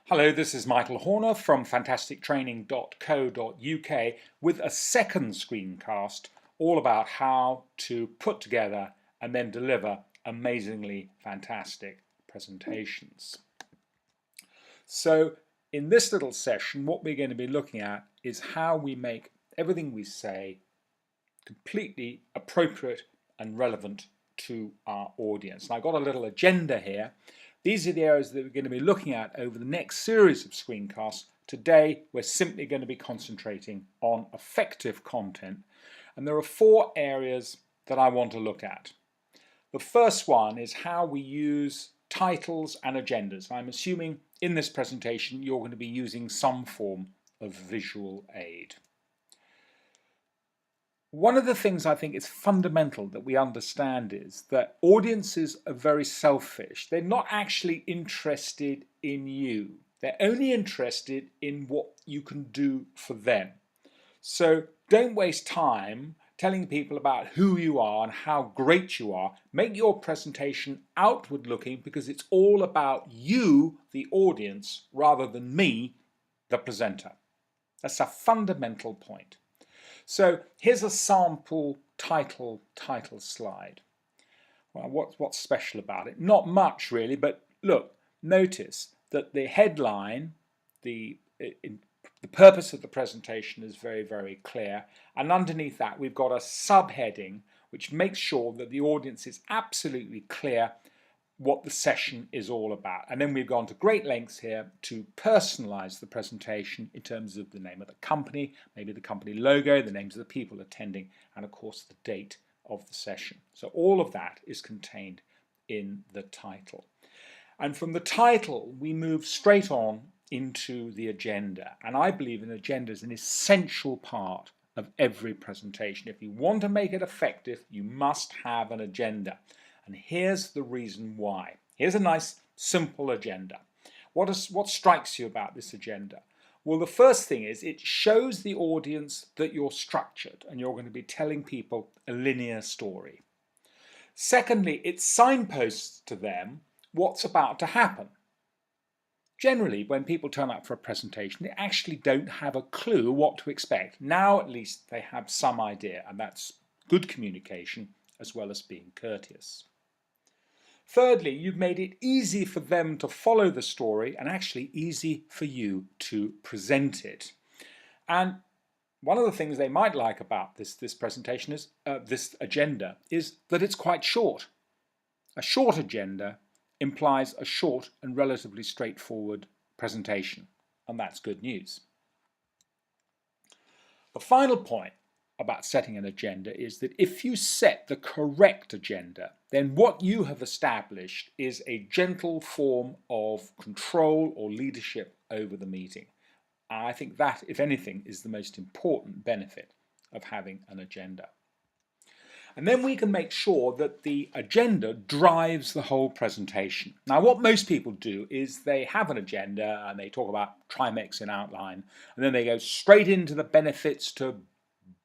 Hello, this is Michael Horner from fantastictraining.co.uk with a second screencast all about how to put together and then deliver amazingly fantastic presentations. So in this little session, what we're going to be looking at is how we make everything we say completely appropriate and relevant to our audience. And I've got a little agenda here. These are the areas that we're going to be looking at over the next series of screencasts. Today, we're simply going to be concentrating on effective content. And there are four areas that I want to look at. The first one is how we use titles and agendas. I'm assuming in this presentation, you're going to be using some form of visual aid. One of the things I think is fundamental that we understand is that audiences are very selfish. They're not actually interested in you. They're only interested in what you can do for them. So don't waste time telling people about who you are and how great you are. Make your presentation outward looking because it's all about you, the audience, rather than me, the presenter. That's a fundamental point. So here's a sample title slide. Well, what's special about it? Not much really, but look, notice that the headline, the purpose of the presentation is very, very clear. And underneath that, we've got a subheading which makes sure that the audience is absolutely clear what the session is all about. And then we've gone to great lengths here to personalize the presentation in terms of the name of the company, maybe the company logo, the names of the people attending, and of course the date of the session. So all of that is contained in the title. And from the title, we move straight on into the agenda. And I believe an agenda is an essential part of every presentation. If you want to make it effective, you must have an agenda. And here's the reason why. Here's a nice, simple agenda. What strikes you about this agenda? Well, the first thing is it shows the audience that you're structured and you're going to be telling people a linear story. Secondly, it signposts to them what's about to happen. Generally, when people turn up for a presentation, they actually don't have a clue what to expect. Now, at least, they have some idea, and that's good communication as well as being courteous. Thirdly, you've made it easy for them to follow the story and actually easy for you to present it. And one of the things they might like about this presentation is this agenda is that it's quite short. A short agenda implies a short and relatively straightforward presentation, and that's good news. The final point about setting an agenda is that if you set the correct agenda, then what you have established is a gentle form of control or leadership over the meeting. I think that, if anything, is the most important benefit of having an agenda. And then we can make sure that the agenda drives the whole presentation. Now, what most people do is they have an agenda and they talk about Trimex in outline, and then they go straight into the benefits to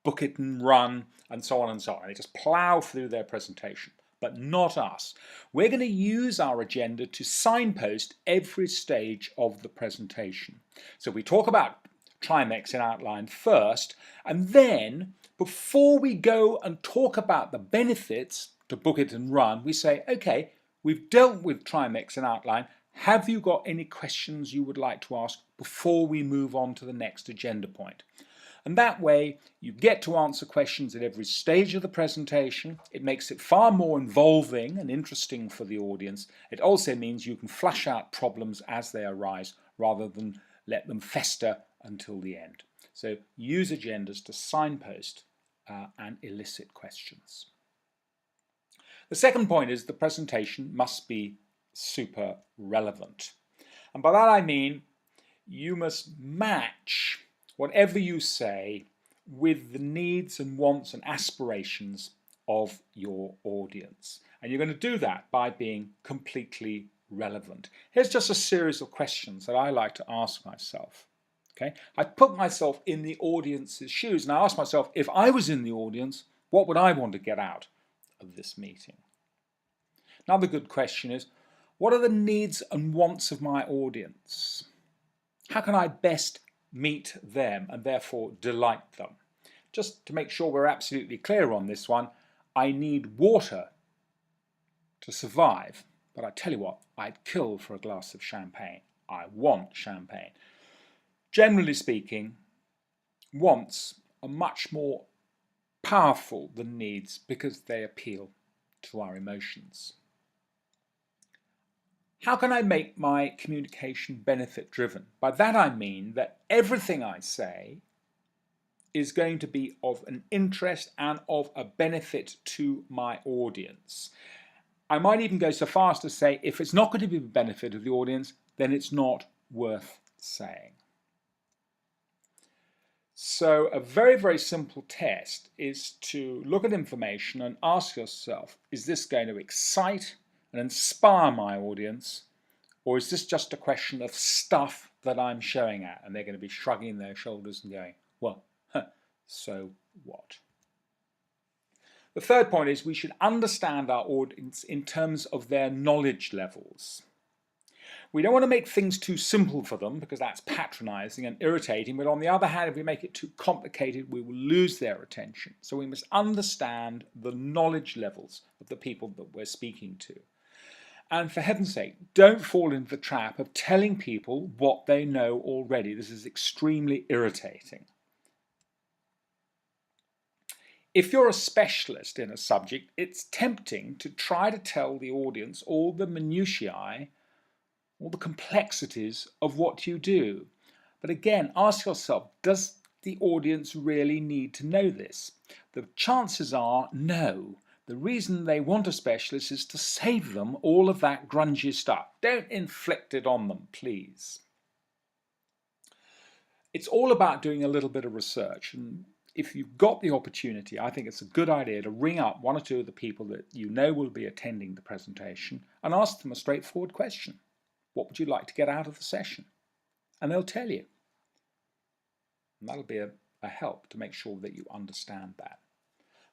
book it and run, and so on and so on. They just plow through their presentation, but not us. We're going to use our agenda to signpost every stage of the presentation. So we talk about Trimex in outline first, and then before we go and talk about the benefits to book it and run, we say, okay, we've dealt with Trimex in outline. Have you got any questions you would like to ask before we move on to the next agenda point? And that way you get to answer questions at every stage of the presentation. It makes it far more involving and interesting for the audience. It also means you can flush out problems as they arise rather than let them fester until the end. So use agendas to signpost and elicit questions. The second point is the presentation must be super relevant. And by that I mean you must match whatever you say with the needs and wants and aspirations of your audience. And you're going to do that by being completely relevant. Here's just a series of questions that I like to ask myself. Okay? I put myself in the audience's shoes and I ask myself, if I was in the audience, what would I want to get out of this meeting? Another good question is, what are the needs and wants of my audience? How can I best meet them and therefore delight them? Just to make sure we're absolutely clear on this one, I need water to survive, but I tell you what, I'd kill for a glass of champagne. I want champagne. Generally speaking, wants are much more powerful than needs because they appeal to our emotions. How can I make my communication benefit driven? By that I mean that everything I say is going to be of an interest and of a benefit to my audience. I might even go so far as to say if it's not going to be the benefit of the audience, then it's not worth saying. So a very, very simple test is to look at information and ask yourself, is this going to excite and inspire my audience, or is this just a question of stuff that I'm showing at? And they're going to be shrugging their shoulders and going, well, so what? The third point is we should understand our audience in terms of their knowledge levels. We don't want to make things too simple for them because that's patronizing and irritating, but on the other hand, if we make it too complicated, we will lose their attention. So we must understand the knowledge levels of the people that we're speaking to. And for heaven's sake, don't fall into the trap of telling people what they know already. This is extremely irritating. If you're a specialist in a subject, it's tempting to try to tell the audience all the minutiae, all the complexities of what you do. But again, ask yourself, does the audience really need to know this? The chances are no. The reason they want a specialist is to save them all of that grungy stuff. Don't inflict it on them, please. It's all about doing a little bit of research. And if you've got the opportunity, I think it's a good idea to ring up one or two of the people that you know will be attending the presentation and ask them a straightforward question. What would you like to get out of the session? And they'll tell you. And that'll be a help to make sure that you understand that.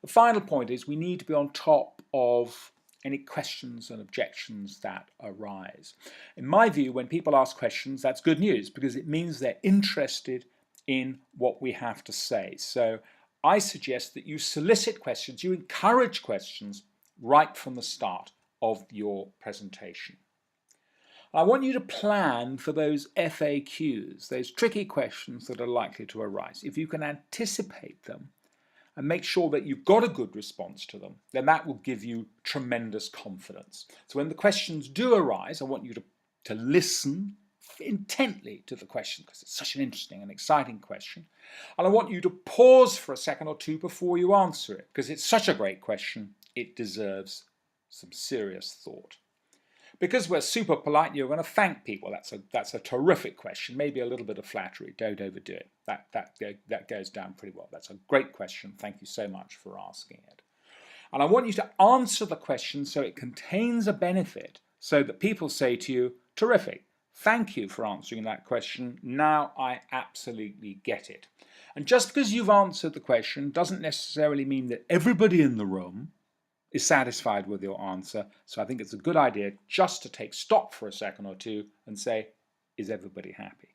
The final point is we need to be on top of any questions and objections that arise. In my view, when people ask questions, that's good news because it means they're interested in what we have to say. So I suggest that you solicit questions, you encourage questions right from the start of your presentation. I want you to plan for those FAQs, those tricky questions that are likely to arise. If you can anticipate them and make sure that you've got a good response to them, then that will give you tremendous confidence. So when the questions do arise, I want you to listen intently to the question because it's such an interesting and exciting question. And I want you to pause for a second or two before you answer it because it's such a great question, it deserves some serious thought. Because we're super polite, you're going to thank people. That's a terrific question. Maybe a little bit of flattery. Don't overdo it. That goes down pretty well. That's a great question. Thank you so much for asking it. And I want you to answer the question so it contains a benefit so that people say to you, terrific, thank you for answering that question. Now I absolutely get it. And just because you've answered the question doesn't necessarily mean that everybody in the room is satisfied with your answer. So I think it's a good idea just to take stock for a second or two and say, is everybody happy?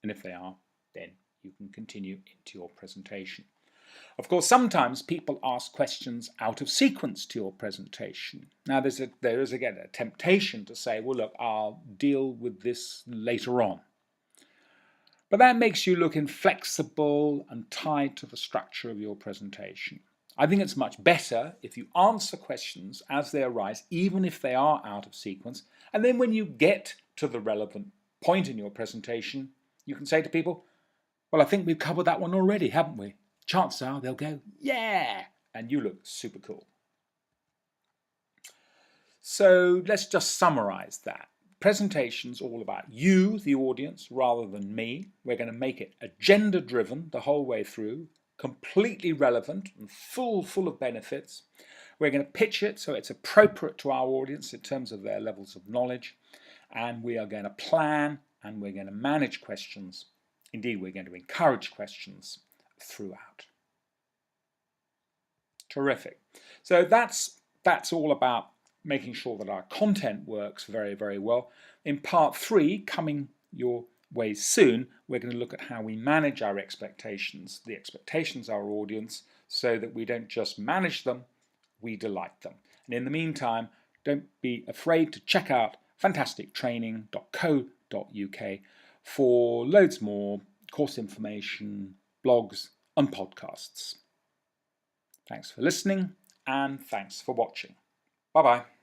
And if they are, then you can continue into your presentation. Of course, sometimes people ask questions out of sequence to your presentation. Now there is again a temptation to say, well look, I'll deal with this later on. But that makes you look inflexible and tied to the structure of your presentation. I think it's much better if you answer questions as they arise, even if they are out of sequence. And then when you get to the relevant point in your presentation, you can say to people, well, I think we've covered that one already, haven't we? Chances are they'll go, yeah, and you look super cool. So let's just summarize that. Presentation's all about you, the audience, rather than me. We're going to make it agenda-driven the whole way through, completely relevant and full of benefits. We're going to pitch it so it's appropriate to our audience in terms of their levels of knowledge, and we are going to plan and we're going to manage questions. Indeed, we're going to encourage questions throughout. Terrific. So that's all about making sure that our content works very, very well. In part 3, coming your ways soon, we're going to look at how we manage our expectations, the expectations of our audience, so that we don't just manage them, we delight them. And in the meantime, don't be afraid to check out fantastictraining.co.uk for loads more course information, blogs and podcasts. Thanks for listening and thanks for watching. Bye-bye.